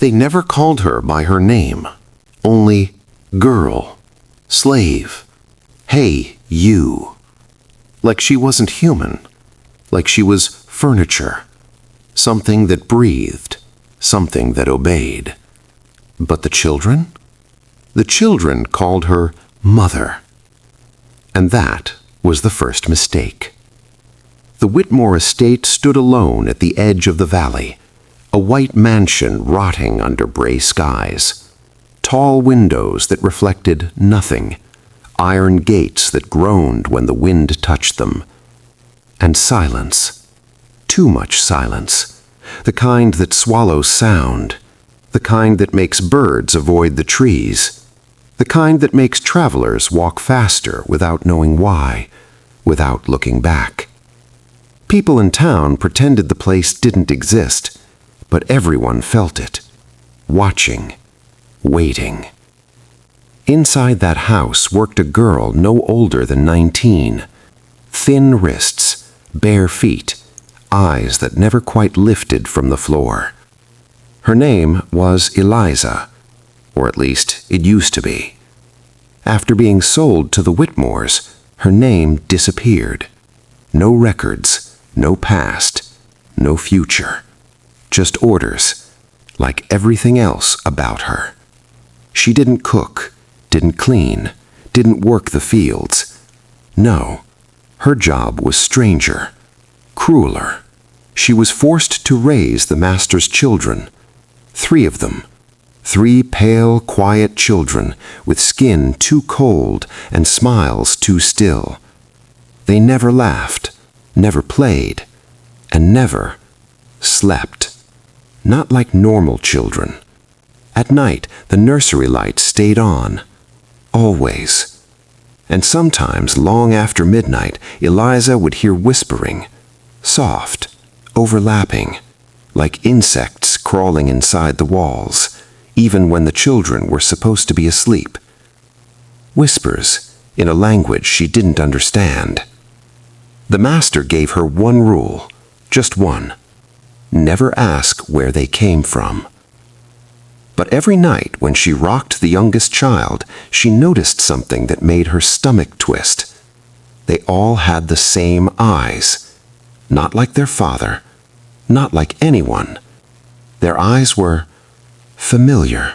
They never called her by her name, only girl, slave, hey, you. Like she wasn't human, like she was furniture, something that breathed, something that obeyed. But the children? The children called her Mother. And that was the first mistake. The Whitmore estate stood alone at the edge of the valley, a white mansion rotting under gray skies. Tall windows that reflected nothing, iron gates that groaned when the wind touched them. And silence. Too much silence. The kind that swallows sound. The kind that makes birds avoid the trees. The kind that makes travelers walk faster without knowing why, without looking back. People in town pretended the place didn't exist, but everyone felt it. Watching. Waiting. Inside that house worked a girl no older than 19. Thin wrists, bare feet, eyes that never quite lifted from the floor. Her name was Eliza, or at least it used to be. After being sold to the Whitmores, her name disappeared. No records, no past, no future. Just orders, like everything else about her. She didn't cook, didn't clean, didn't work the fields. No, her job was stranger, crueler. She was forced to raise the master's children. 3 of them. 3 pale, quiet children with skin too cold and smiles too still. They never laughed, never played, and never slept. Not like normal children. At night, the nursery lights stayed on. Always. And sometimes, long after midnight, Eliza would hear whispering, soft, overlapping, like insects crawling inside the walls, even when the children were supposed to be asleep. Whispers, in a language she didn't understand. The master gave her one rule, just one. Never ask where they came from. But every night when she rocked the youngest child, she noticed something that made her stomach twist. They all had the same eyes. Not like their father, not like anyone. Their eyes were familiar,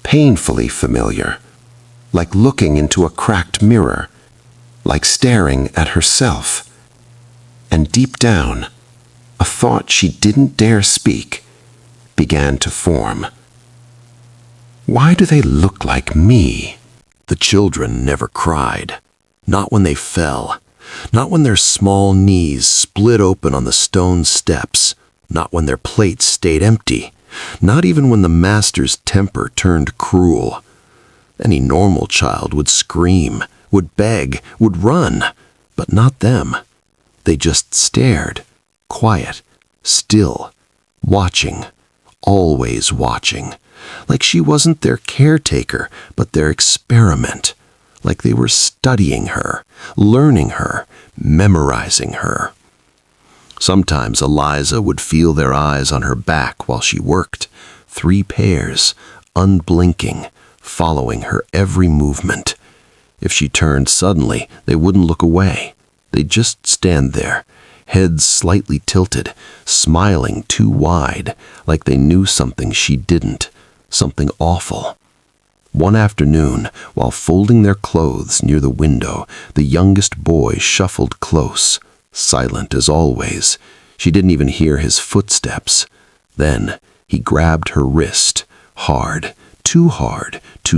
painfully familiar, like looking into a cracked mirror, like staring at herself. And deep down, a thought she didn't dare speak began to form. Why do they look like me? The children never cried. Not when they fell. Not when their small knees split open on the stone steps. Not when their plates stayed empty. Not even when the master's temper turned cruel. Any normal child would scream, would beg, would run, but not them. They just stared, quiet, still, watching, always watching. Like she wasn't their caretaker, but their experiment. Like they were studying her, learning her, memorizing her. Sometimes Eliza would feel their eyes on her back while she worked, 3 pairs, unblinking, following her every movement. If she turned suddenly, they wouldn't look away. They'd just stand there, heads slightly tilted, smiling too wide, like they knew something she didn't. Something awful. One afternoon, while folding their clothes near the window, the youngest boy shuffled close, silent as always. She didn't even hear his footsteps. Then he grabbed her wrist, hard, too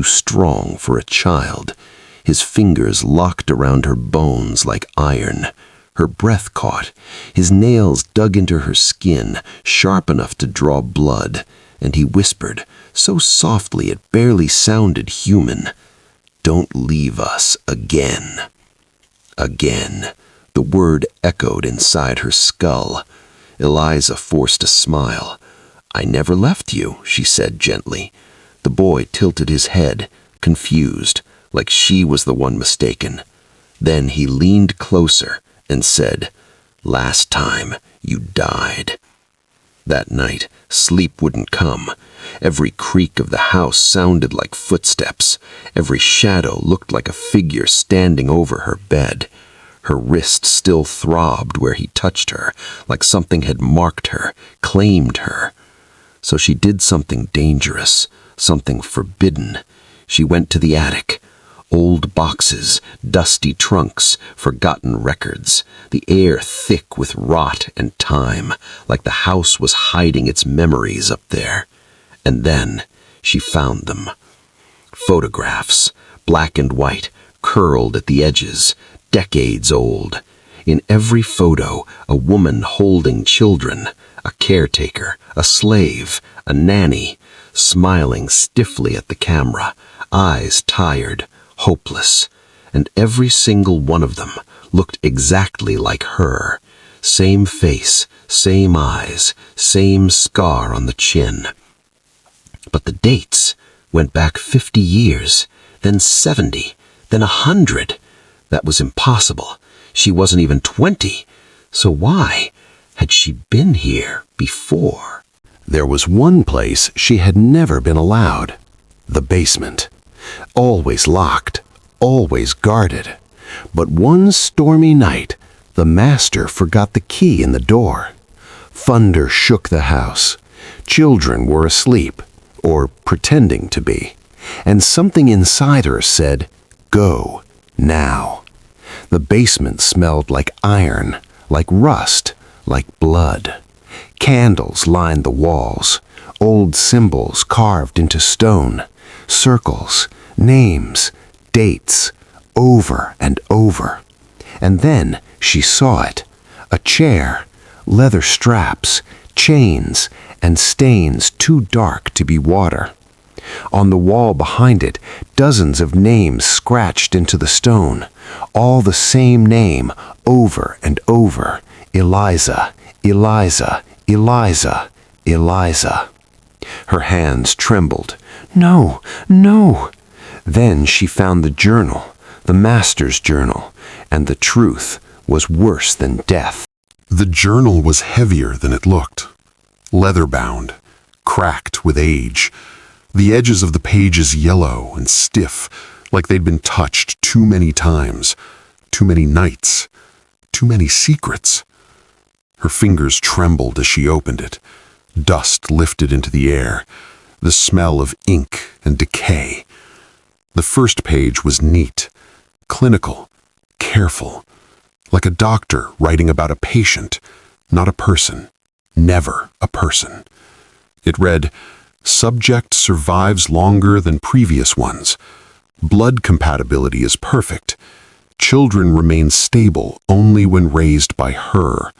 strong for a child. His fingers locked around her bones like iron. Her breath caught. His nails dug into her skin, sharp enough to draw blood. And he whispered, so softly it barely sounded human, "Don't leave us again." Again. The word echoed inside her skull. Eliza forced a smile. "I never left you," she said gently. The boy tilted his head, confused, like she was the one mistaken. Then he leaned closer and said, "Last time you died." That night, sleep wouldn't come. Every creak of the house sounded like footsteps. Every shadow looked like a figure standing over her bed. Her wrist still throbbed where he touched her, like something had marked her, claimed her. So she did something dangerous, something forbidden. She went to the attic. Old boxes, dusty trunks, forgotten records, the air thick with rot and time, like the house was hiding its memories up there. And then she found them. Photographs, black and white, curled at the edges, decades old. In every photo, a woman holding children, a caretaker, a slave, a nanny, smiling stiffly at the camera, eyes tired, hopeless, and every single one of them looked exactly like her. Same face, same eyes, same scar on the chin. But the dates went back 50 years, then 70, then 100. That was impossible. She wasn't even 20. So why had she been here before? There was one place she had never been allowed: the basement. Always locked, always guarded. But one stormy night, the master forgot the key in the door. Thunder shook the house. Children were asleep, or pretending to be, and something inside her said, "Go, now." The basement smelled like iron, like rust, like blood. Candles lined the walls, old symbols carved into stone, circles, names, dates, over and over. And then she saw it, a chair, leather straps, chains, and stains too dark to be water. On the wall behind it, dozens of names scratched into the stone, all the same name over and over: Eliza, Eliza, Eliza, Eliza. Her hands trembled. No, no. Then she found the journal, the master's journal, and the truth was worse than death. The journal was heavier than it looked, leather-bound, cracked with age, the edges of the pages yellow and stiff, like they'd been touched too many times, too many nights, too many secrets. Her fingers trembled as she opened it. Dust lifted into the air, the smell of ink and decay. The first page was neat, clinical, careful, like a doctor writing about a patient, not a person, never a person. It read, "Subject survives longer than previous ones. Blood compatibility is perfect. Children remain stable only when raised by her.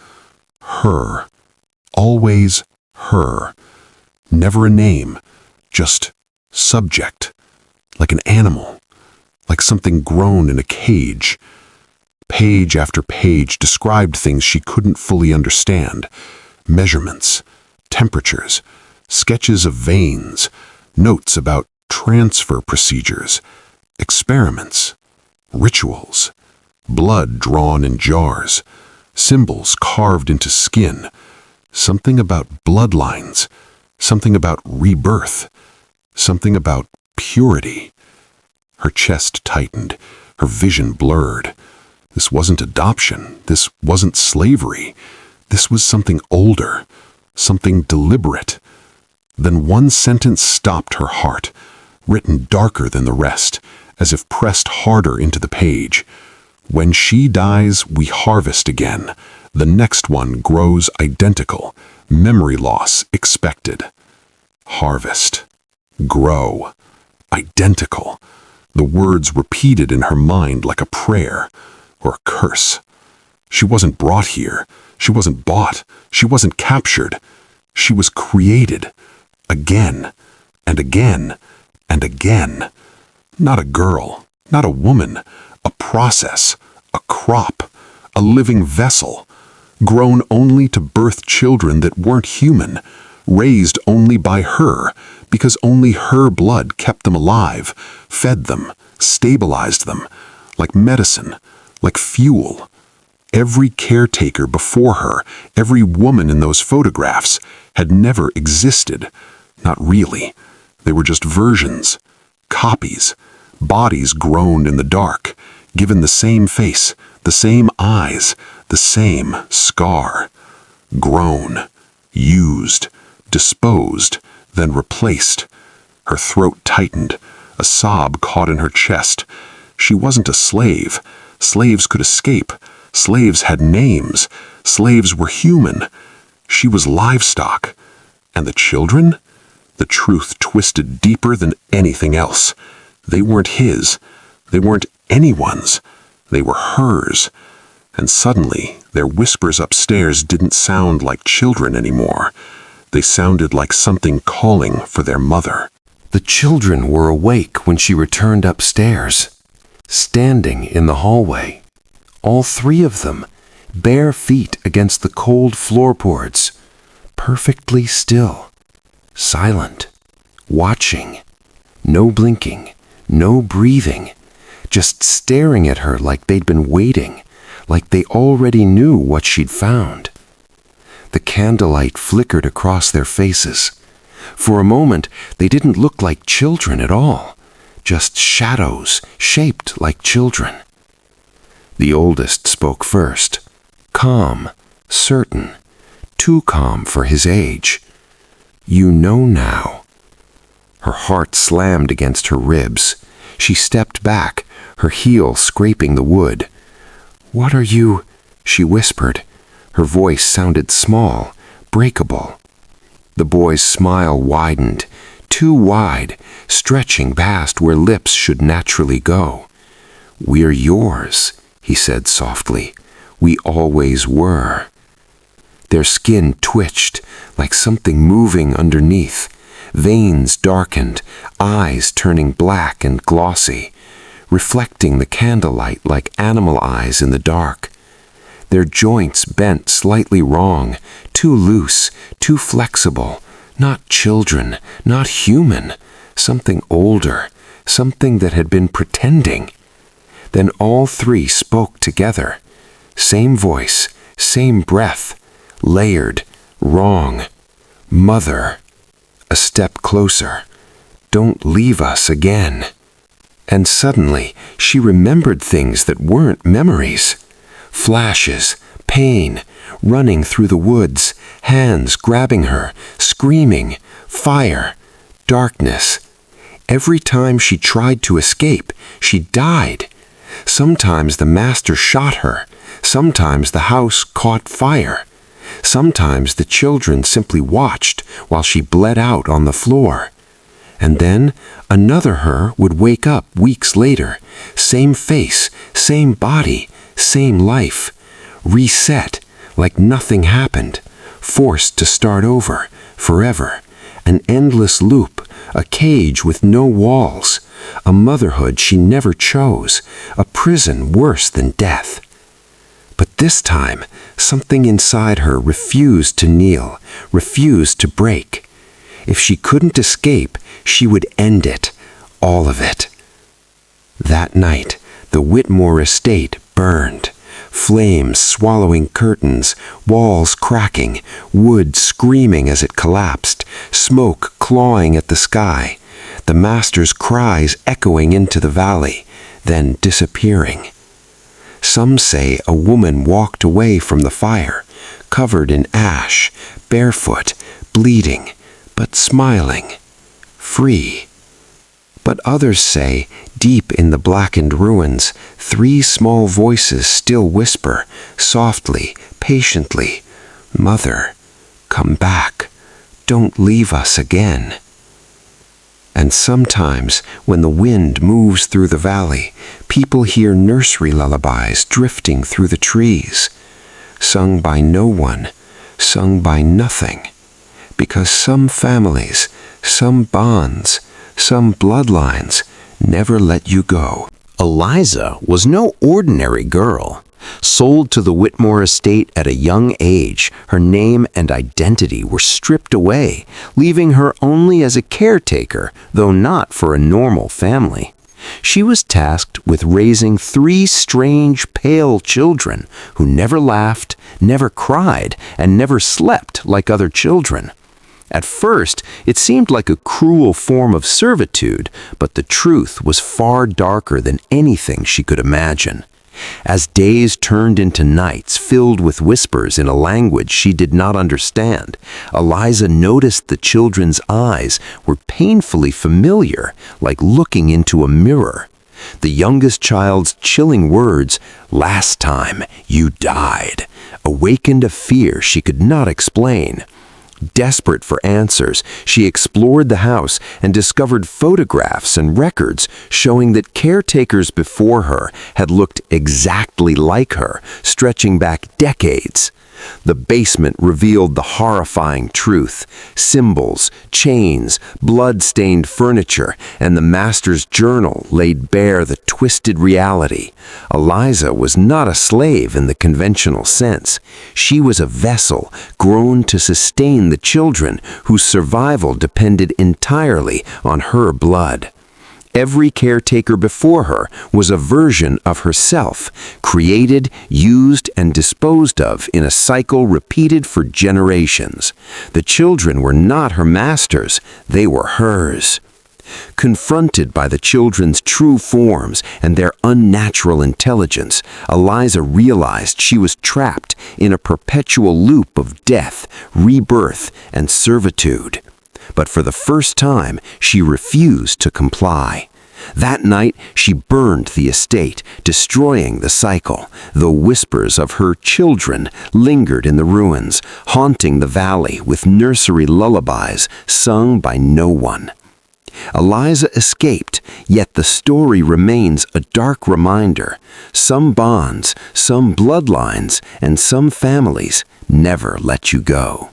Her. Always her. Never a name, just subject. Like an animal, like something grown in a cage." Page after page described things she couldn't fully understand: measurements, temperatures, sketches of veins, notes about transfer procedures, experiments, rituals, blood drawn in jars, symbols carved into skin, something about bloodlines, something about rebirth, something about purity. Her chest tightened, her vision blurred. This wasn't adoption, this wasn't slavery. This was something older, something deliberate. Then one sentence stopped her heart, written darker than the rest, as if pressed harder into the page. "When she dies, we harvest again. The next one grows identical. Memory loss expected." Harvest. Grow. Identical. The words repeated in her mind like a prayer or a curse. She wasn't brought here. She wasn't bought. She wasn't captured. She was created. Again, and again, and again. Not a girl, not a woman, a process, a crop, a living vessel, grown only to birth children that weren't human, raised only by her, because only her blood kept them alive, fed them, stabilized them, like medicine, like fuel. every caretaker before her, every woman in those photographs, had never existed. Not really. They were just versions, copies, bodies grown in the dark, given the same face, the same eyes, the same scar. Grown, used, disposed, then replaced. Her throat tightened, a sob caught in her chest. She wasn't a slave. Slaves could escape. Slaves had names. Slaves were human. She was livestock. And the children? The truth twisted deeper than anything else. They weren't his. They weren't anyone's. They were hers. And suddenly, their whispers upstairs didn't sound like children anymore. They sounded like something calling for their mother. The children were awake when she returned upstairs, standing in the hallway. All three of them, bare feet against the cold floorboards, perfectly still, silent, watching, no blinking, no breathing, just staring at her like they'd been waiting, like they already knew what she'd found. The candlelight flickered across their faces. For a moment, they didn't look like children at all, just shadows shaped like children. The oldest spoke first, calm, certain, too calm for his age. "You know now." Her heart slammed against her ribs. She stepped back, her heel scraping the wood. "What are you?" she whispered. Her voice sounded small, breakable. The boy's smile widened, too wide, stretching past where lips should naturally go. "We're yours," he said softly. "We always were." Their skin twitched, like something moving underneath. Veins darkened, eyes turning black and glossy, reflecting the candlelight like animal eyes in the dark. Their joints bent slightly wrong, too loose, too flexible. Not children, not human, something older, something that had been pretending. Then all three spoke together. Same voice, same breath, layered, wrong. "Mother." A step closer. "Don't leave us again." And suddenly, she remembered things that weren't memories. Flashes, pain, running through the woods, hands grabbing her, screaming, fire, darkness. Every time she tried to escape, she died. Sometimes the master shot her. Sometimes the house caught fire. Sometimes the children simply watched while she bled out on the floor. And then another her would wake up weeks later, same face, same body, same life, reset like nothing happened, forced to start over, forever, an endless loop, a cage with no walls, a motherhood she never chose, a prison worse than death. But this time, something inside her refused to kneel, refused to break. If she couldn't escape, she would end it, all of it. That night, the Whitmore estate burned, flames swallowing curtains, walls cracking, wood screaming as it collapsed, smoke clawing at the sky, the master's cries echoing into the valley, then disappearing. Some say a woman walked away from the fire, covered in ash, barefoot, bleeding, but smiling, free. But others say, deep in the blackened ruins, three small voices still whisper, softly, patiently, "Mother, come back. Don't leave us again." And sometimes, when the wind moves through the valley, people hear nursery lullabies drifting through the trees, sung by no one, sung by nothing, because some families, some bonds, some bloodlines never let you go. Eliza was no ordinary girl. Sold to the Whitmore estate at a young age, her name and identity were stripped away, leaving her only as a caretaker, though not for a normal family. She was tasked with raising 3 strange, pale children who never laughed, never cried, and never slept like other children. At first, it seemed like a cruel form of servitude, but the truth was far darker than anything she could imagine. As days turned into nights filled with whispers in a language she did not understand, Eliza noticed the children's eyes were painfully familiar, like looking into a mirror. The youngest child's chilling words, "Last time you died," awakened a fear she could not explain. Desperate for answers, she explored the house and discovered photographs and records showing that caretakers before her had looked exactly like her, stretching back decades. The basement revealed the horrifying truth. Symbols, chains, blood-stained furniture, and the master's journal laid bare the twisted reality. Eliza was not a slave in the conventional sense. She was a vessel grown to sustain the children whose survival depended entirely on her blood. Every caretaker before her was a version of herself, created, used, and disposed of in a cycle repeated for generations. The children were not her masters, they were hers. Confronted by the children's true forms and their unnatural intelligence, Eliza realized she was trapped in a perpetual loop of death, rebirth, and servitude. But for the first time, she refused to comply. That night, she burned the estate, destroying the cycle, though whispers of her children lingered in the ruins, haunting the valley with nursery lullabies sung by no one. Eliza escaped, yet the story remains a dark reminder. Some bonds, some bloodlines, and some families never let you go.